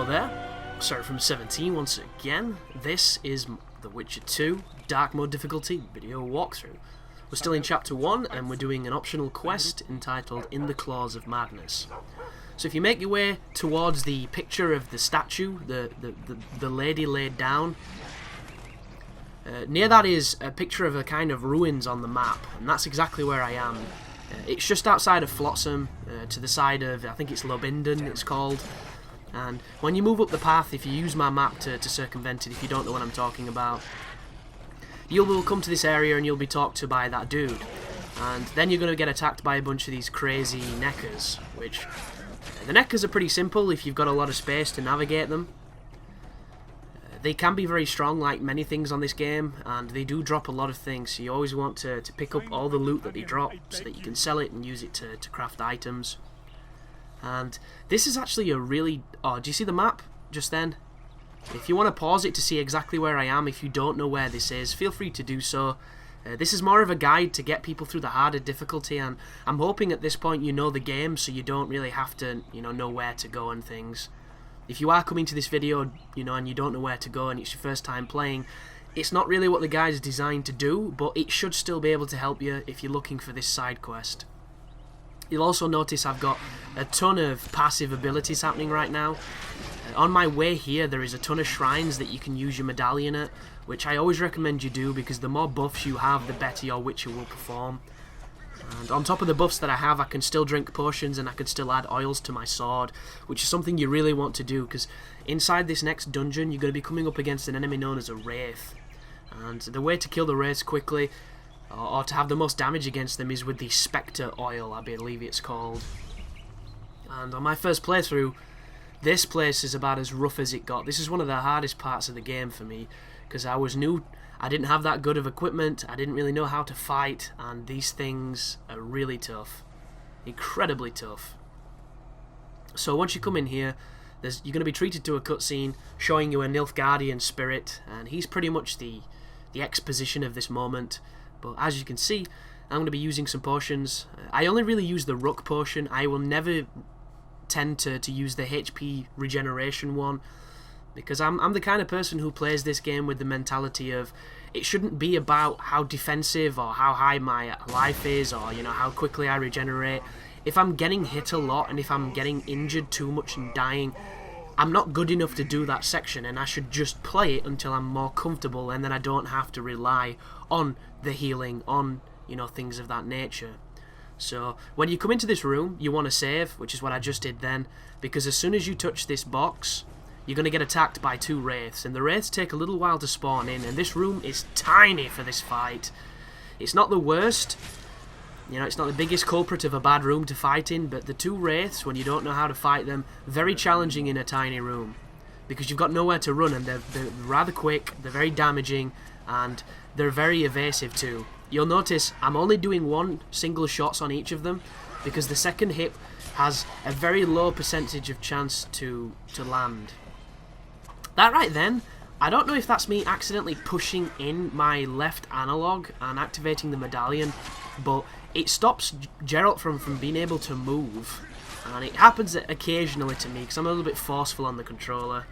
Hello there, sorry from 17 once again. This is The Witcher 2 Dark Mode Difficulty video walkthrough. We're still in Chapter 1 and we're doing an optional quest entitled In the Claws of Madness. So if you make your way towards the picture of the statue, the lady laid down, near that is a picture of a kind of ruins on the map, and that's exactly where I am. It's just outside of Flotsam, to the side of, I think it's Lobinden it's called. And when you move up the path, if you use my map to circumvent it, if you don't know what I'm talking about, you will come to this area and you'll be talked to by that dude. And then you're going to get attacked by a bunch of these crazy neckers, which, the neckers are pretty simple if you've got a lot of space to navigate them. They can be very strong, like many things on this game, and they do drop a lot of things, so you always want to pick up all the loot that they drop so that you can sell it and use it to craft items. And this is actually a really... Oh, do you see the map just then? If you want to pause it to see exactly where I am, if you don't know where this is, feel free to do so. This is more of a guide to get people through the harder difficulty, and I'm hoping at this point you know the game so you don't really have to, know where to go and things. If you are coming to this video, and you don't know where to go and it's your first time playing, it's not really what the guide is designed to do, but it should still be able to help you if you're looking for this side quest. You'll also notice I've got a ton of passive abilities happening right now. On my way here there is a ton of shrines that you can use your medallion at, which I always recommend you do because the more buffs you have, the better your Witcher will perform. And on top of the buffs that I have, I can still drink potions and I can still add oils to my sword, which is something you really want to do because inside this next dungeon you're going to be coming up against an enemy known as a Wraith. And the way to kill the Wraiths quickly, or to have the most damage against them, is with the Spectre oil, I believe it's called. And on my first playthrough, this place is about as rough as it got. This is one of the hardest parts of the game for me, because I was new, I didn't have that good of equipment, I didn't really know how to fight, and these things are really tough. Incredibly tough. So once you come in here, you're going to be treated to a cutscene showing you a Nilfgaardian spirit, and he's pretty much the exposition of this moment. But as you can see, I'm going to be using some potions. I only really use the Rook potion. I will never tend to use the HP regeneration one, because I'm the kind of person who plays this game with the mentality of it shouldn't be about how defensive or how high my life is or how quickly I regenerate. If I'm getting hit a lot and if I'm getting injured too much and dying, I'm not good enough to do that section, and I should just play it until I'm more comfortable, and then I don't have to rely on the healing, on things of that nature. So when you come into this room, you want to save, which is what I just did then, because as soon as you touch this box, you're going to get attacked by two Wraiths, and the Wraiths take a little while to spawn in, and this room is tiny for this fight. It's not the worst, it's not the biggest culprit of a bad room to fight in, but the two Wraiths, when you don't know how to fight them, very challenging in a tiny room, because you've got nowhere to run, and they're rather quick, they're very damaging, and they're very evasive too. You'll notice I'm only doing one single shots on each of them, because the second hit has a very low percentage of chance to land. That right then, I don't know if that's me accidentally pushing in my left analog and activating the medallion, but it stops Geralt from being able to move, and it happens occasionally to me because I'm a little bit forceful on the controller.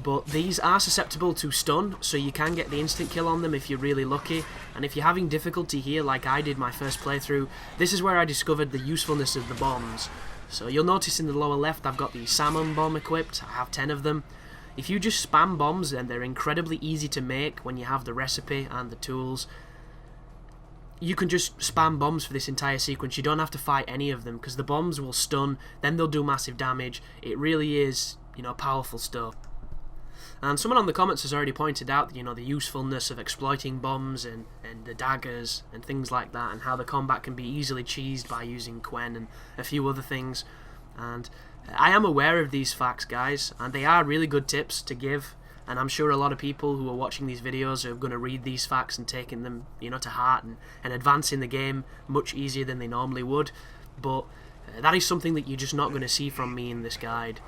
But these are susceptible to stun, so you can get the instant kill on them if you're really lucky, and if you're having difficulty here like I did my first playthrough, this is where I discovered the usefulness of the bombs. So you'll notice in the lower left I've got the salmon bomb equipped, I have 10 of them. If you just spam bombs, and they're incredibly easy to make when you have the recipe and the tools, you can just spam bombs for this entire sequence. You don't have to fight any of them, because the bombs will stun, then they'll do massive damage. It really is, powerful stuff. And someone on the comments has already pointed out, the usefulness of exploiting bombs and the daggers and things like that, and how the combat can be easily cheesed by using Quen and a few other things. And I am aware of these facts, guys, and they are really good tips to give, and I'm sure a lot of people who are watching these videos are going to read these facts and taking them, to heart and advancing the game much easier than they normally would. But that is something that you're just not going to see from me in this guide.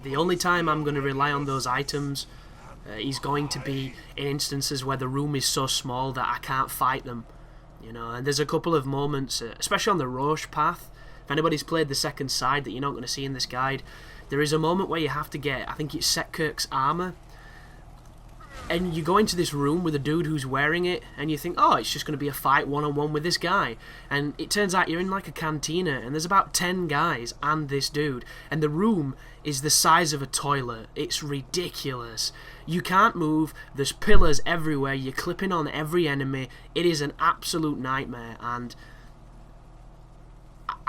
The only time I'm going to rely on those items is going to be in instances where the room is so small that I can't fight them. And there's a couple of moments, especially on the Roche path, If anybody's played the second side that you're not going to see in this guide, there is a moment where you have to get, I think it's Setkirk's armour, and you go into this room with a dude who's wearing it, and you think, oh, it's just going to be a fight one-on-one with this guy. And it turns out you're in like a cantina, and there's about 10 guys and this dude. And the room is the size of a toilet. It's ridiculous. You can't move. There's pillars everywhere. You're clipping on every enemy. It is an absolute nightmare. And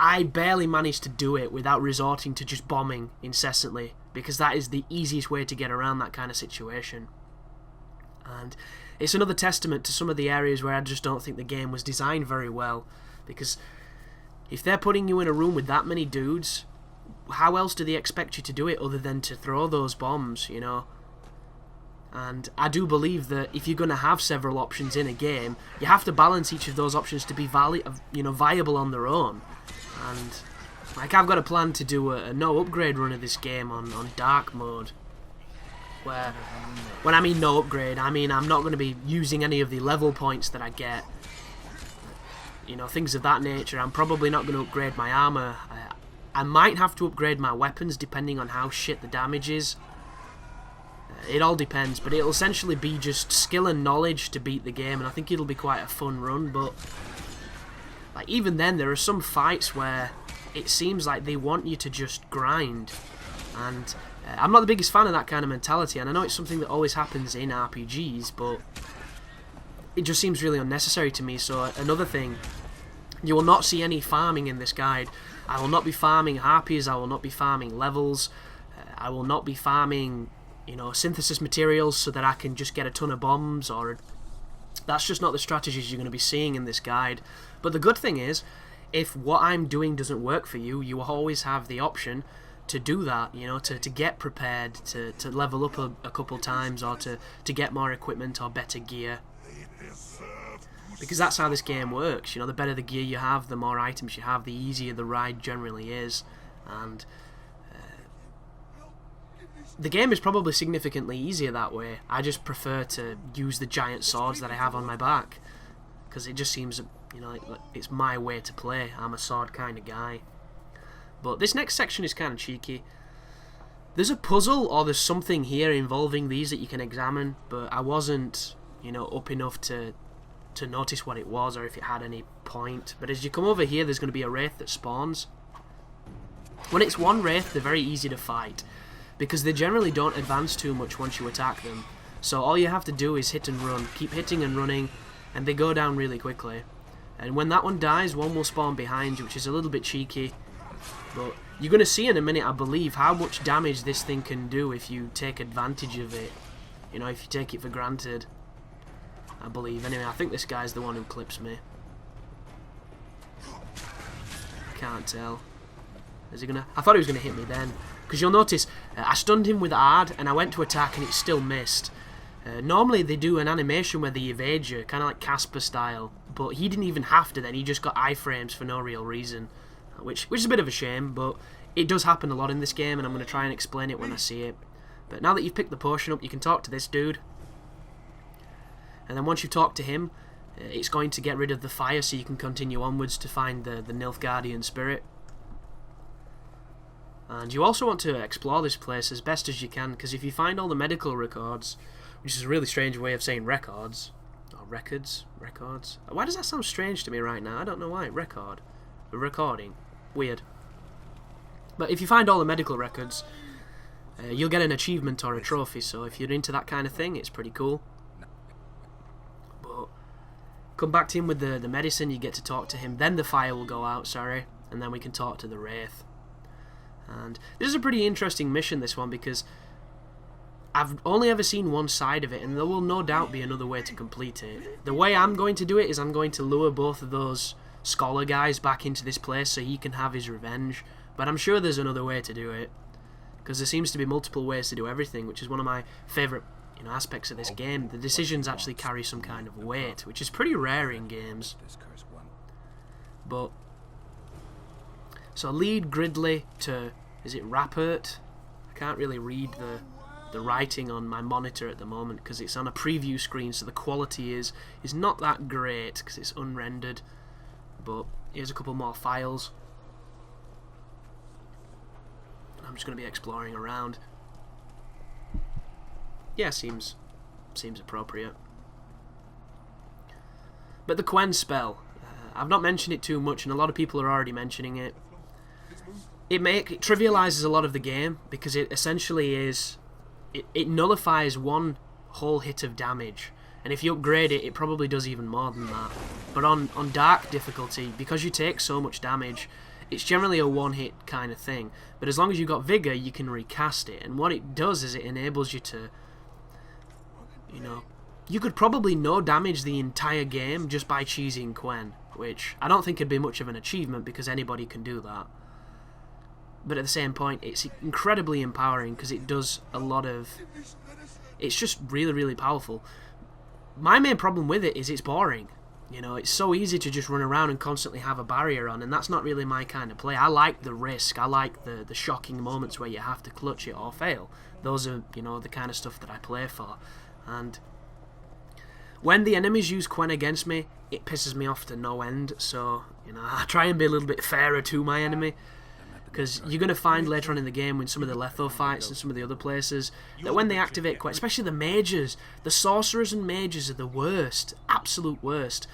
I barely managed to do it without resorting to just bombing incessantly, because that is the easiest way to get around that kind of situation. And it's another testament to some of the areas where I just don't think the game was designed very well, because if they're putting you in a room with that many dudes, how else do they expect you to do it other than to throw those bombs, you know? And I do believe that if you're going to have several options in a game, you have to balance each of those options to be viable on their own. And like, I've got a plan to do a no upgrade run of this game on dark mode, where, when I mean no upgrade, I mean I'm not going to be using any of the level points that I get, you know, things of that nature. I'm probably not going to upgrade my armor. I might have to upgrade my weapons depending on how shit the damage is. It all depends, but it'll essentially be just skill and knowledge to beat the game, and I think it'll be quite a fun run. But like, even then, there are some fights where it seems like they want you to just grind, and I'm not the biggest fan of that kind of mentality, and I know it's something that always happens in RPGs, but it just seems really unnecessary to me. So another thing, you will not see any farming in this guide. I will not be farming harpies, I will not be farming levels, I will not be farming, you know, synthesis materials so that I can just get a ton of bombs, or that's just not the strategies you're going to be seeing in this guide. But the good thing is, if what I'm doing doesn't work for you, you will always have the option to do that, you know, to get prepared, to level up a couple times, or to get more equipment or better gear. Because that's how this game works, you know, the better the gear you have, the more items you have, the easier the ride generally is. And the game is probably significantly easier that way. I just prefer to use the giant swords that I have on my back, because it just seems, you know, like it's my way to play. I'm a sword kind of guy. But this next section is kind of cheeky. There's a puzzle, or there's something here involving these that you can examine, but I wasn't, you know, up enough to notice what it was, or if it had any point. But as you come over here, there's going to be a wraith that spawns. When it's one wraith, they're very easy to fight, because they generally don't advance too much once you attack them. So all you have to do is hit and run, keep hitting and running, and they go down really quickly. And when that one dies, one will spawn behind you, which is a little bit cheeky. But you're going to see in a minute, I believe, how much damage this thing can do if you take advantage of it. You know, if you take it for granted. I believe. Anyway, I think this guy's the one who clips me. Can't tell. Is he gonna? I thought he was going to hit me then. Because you'll notice, I stunned him with Ard, and I went to attack, and it still missed. Normally they do an animation where they evade you, kind of like Casper style. But he didn't even have to then, he just got iframes for no real reason. Which is a bit of a shame, but it does happen a lot in this game, and I'm going to try and explain it when I see it. But now that you've picked the potion up, you can talk to this dude. And then once you talk to him, it's going to get rid of the fire, so you can continue onwards to find the Nilfgaardian spirit. And you also want to explore this place as best as you can, because if you find all the medical records, which is a really strange way of saying records, or records, why does that sound strange to me right now? I don't know why. Record, a recording, weird. But if you find all the medical records, you'll get an achievement or a trophy, so if you're into that kind of thing, it's pretty cool. But come back to him with the medicine, you get to talk to him, then the fire will go out, sorry, and then we can talk to the wraith. And this is a pretty interesting mission, this one, because I've only ever seen one side of it, and there will no doubt be another way to complete it. The way I'm going to do it is I'm going to lure both of those scholar guys back into this place so he can have his revenge, but I'm sure there's another way to do it, because there seems to be multiple ways to do everything, which is one of my favourite, you know, aspects of this game. The decisions actually carry some kind of weight, which is pretty rare in games. But so lead Gridley to, is it Rappert? I can't really read the writing on my monitor at the moment because it's on a preview screen, so the quality is not that great because it's unrendered. But here's a couple more files. I'm just going to be exploring around. Yeah, seems appropriate. But the Quen spell, I've not mentioned it too much, and a lot of people are already mentioning it. It trivializes a lot of the game, because it essentially is... It nullifies one whole hit of damage. And if you upgrade it, it probably does even more than that. But on Dark difficulty, because you take so much damage, it's generally a one-hit kind of thing. But as long as you've got Vigor, you can recast it. And what it does is it enables you to... You know... You could probably no damage the entire game just by cheesing Quen, which I don't think would be much of an achievement because anybody can do that. But at the same point, it's incredibly empowering because it does a lot of... It's just really, really powerful. My main problem with it is it's boring. You know, it's so easy to just run around and constantly have a barrier on, and that's not really my kind of play. I like the risk. I like the shocking moments where you have to clutch it or fail. Those are, you know, the kind of stuff that I play for. And when the enemies use Quen against me, it pisses me off to no end. So, you know, I try and be a little bit fairer to my enemy. Because you're going to find later on in the game, when some of the Letho fights and some of the other places, that when they activate Quen, especially the mages, the sorcerers and mages are the worst, absolute worst.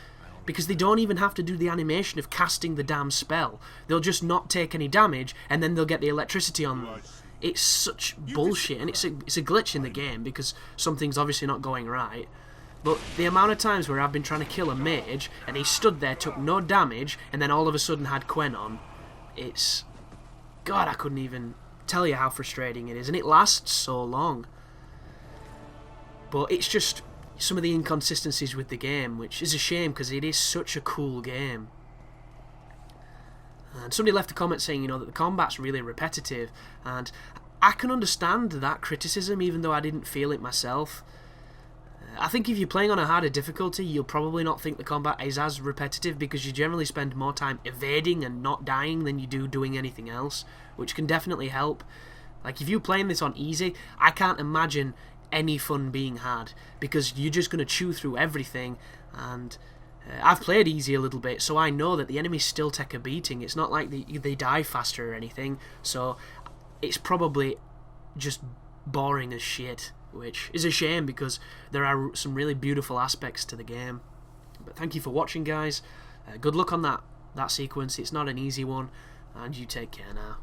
Because they don't even have to do the animation of casting the damn spell. They'll just not take any damage, and then they'll get the electricity on them. It's such bullshit, and it's a glitch in the game, because something's obviously not going right. But the amount of times where I've been trying to kill a mage, and he stood there, took no damage, and then all of a sudden had Quen on, it's... God, I couldn't even tell you how frustrating it is, and it lasts so long. But it's just some of the inconsistencies with the game, which is a shame because it is such a cool game. And somebody left a comment saying, you know, that the combat's really repetitive, and I can understand that criticism, even though I didn't feel it myself. I think if you're playing on a harder difficulty, you'll probably not think the combat is as repetitive because you generally spend more time evading and not dying than you do doing anything else, which can definitely help. Like, if you're playing this on easy, I can't imagine any fun being had because you're just going to chew through everything, and I've played easy a little bit, so I know that the enemies still take a beating. It's not like they die faster or anything, so it's probably just boring as shit, which is a shame because there are some really beautiful aspects to the game. But thank you for watching, guys. Good luck on that sequence. It's not an easy one, and you take care now.